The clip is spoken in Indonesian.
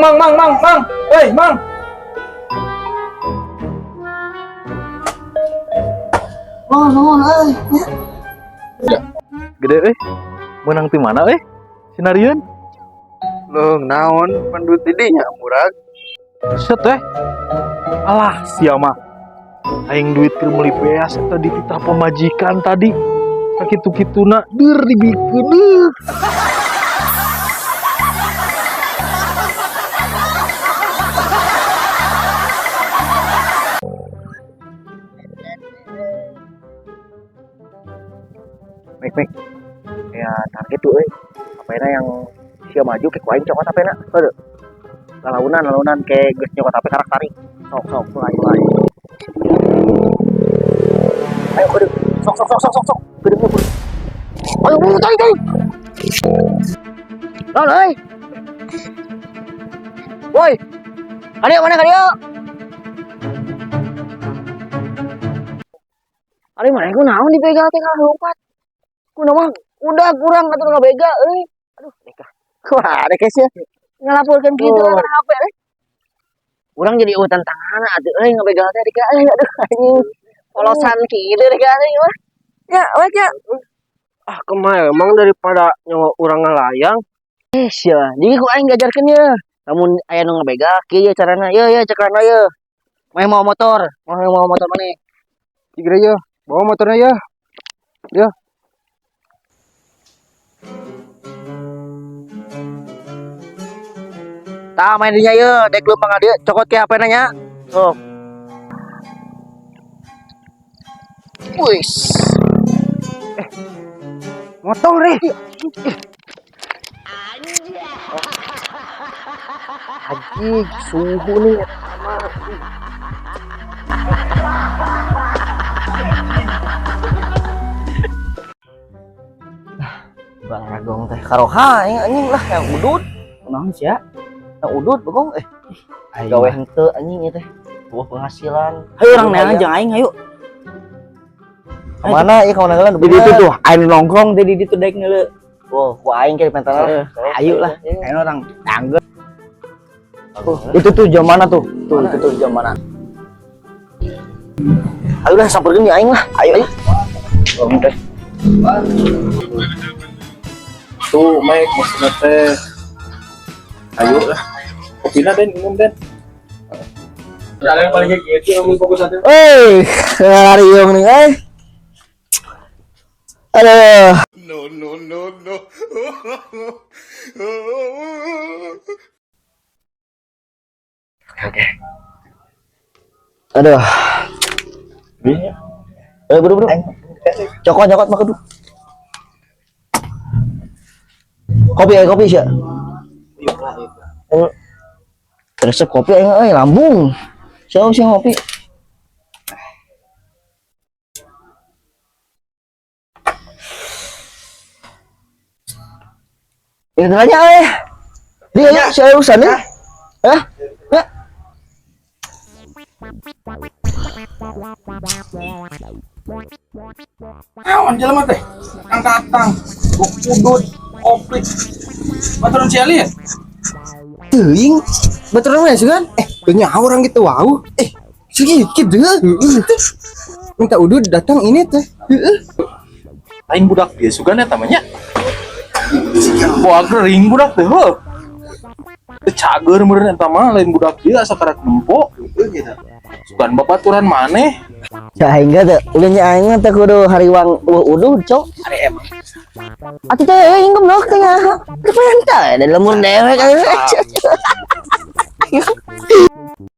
Mang. Woi, Mang. Oh, nuhun euy. Gede menang ti mana Sinarian Loh, naon pendut didinya murag. set alah sia mah aing duit keur meuli beas eta dititah pemajikan tadi sakitu-kituna dibikeun Mek ya target tuh apena yang sia maju ke kuaing cokot apena heuh lalaunan ke geus nyokot ape karakterik sok mulai ayo kudu sok kudu ayo tai lan woi kalian mana kalian ari mana ku naon dipegal teh ka lompat ku mah udah kurang atuh ngabega aduh nikah wah ada case ya ngalaporkeun kitu kan HP urang jadi tantangan atuh ngabegal teh dika aduh anjing polosan kieu dika anjing mah ya wek ya Ah, kemana emang daripada nyawa urang ngalayang. sia jadi ku aing ngajarkeun ye lamun aya nu ngabegal kieu ye carana ye cekrana ye mau motor maneh Cigra ya, bawa motornya ya. Ya. tah main dinya ye dek leumpang dieu cokot ke HP-na nya sok wis Motor deh. anjing suhu nih Bang Ragong teh karoha anjing lah yang udut naon sia yang udut bogong gawe henteu anjing ieu teh tuh penghasilan hayu urang neangan jeung aing hayu mana ieu kawan ngalan di ditu tuh aing nongkrong di ditu daek ngeuleuh oh ku aing ke pentana hayu lah aing orang tanggeul itu tuh jam mana tuh itu tuh jam mana ayo lah samperin ya aing lah ayo teh Tuh, Mike, maksudnya teh. Ayo lah. Kopina Den, minum Den. Ada yang paling kayak gitu ngomong fokus aja. lari yung nih aduh No. oke aduh bro cokot mah kudu kopi sih resep kopi lambung siapa sih ngopi itu aja dia ya saya urusan ya Awan jelema teh. Angkatang, udut, oplik. Baturan ciali ya? teuing baturan we kan Punya orang gitu wow. sedikit deh Minta udut datang ini teh. Aing budak dia sugan ya tamanya. Wah kering budak teh heuh. Teu cager meureun eta mah lain budak dia asa karak nempo. Sugan babaturan maneh. aing teh ulunnya aing teh kudu hariwang uduh cok atuh teh ingem nok teh teu pentah da lemur dewek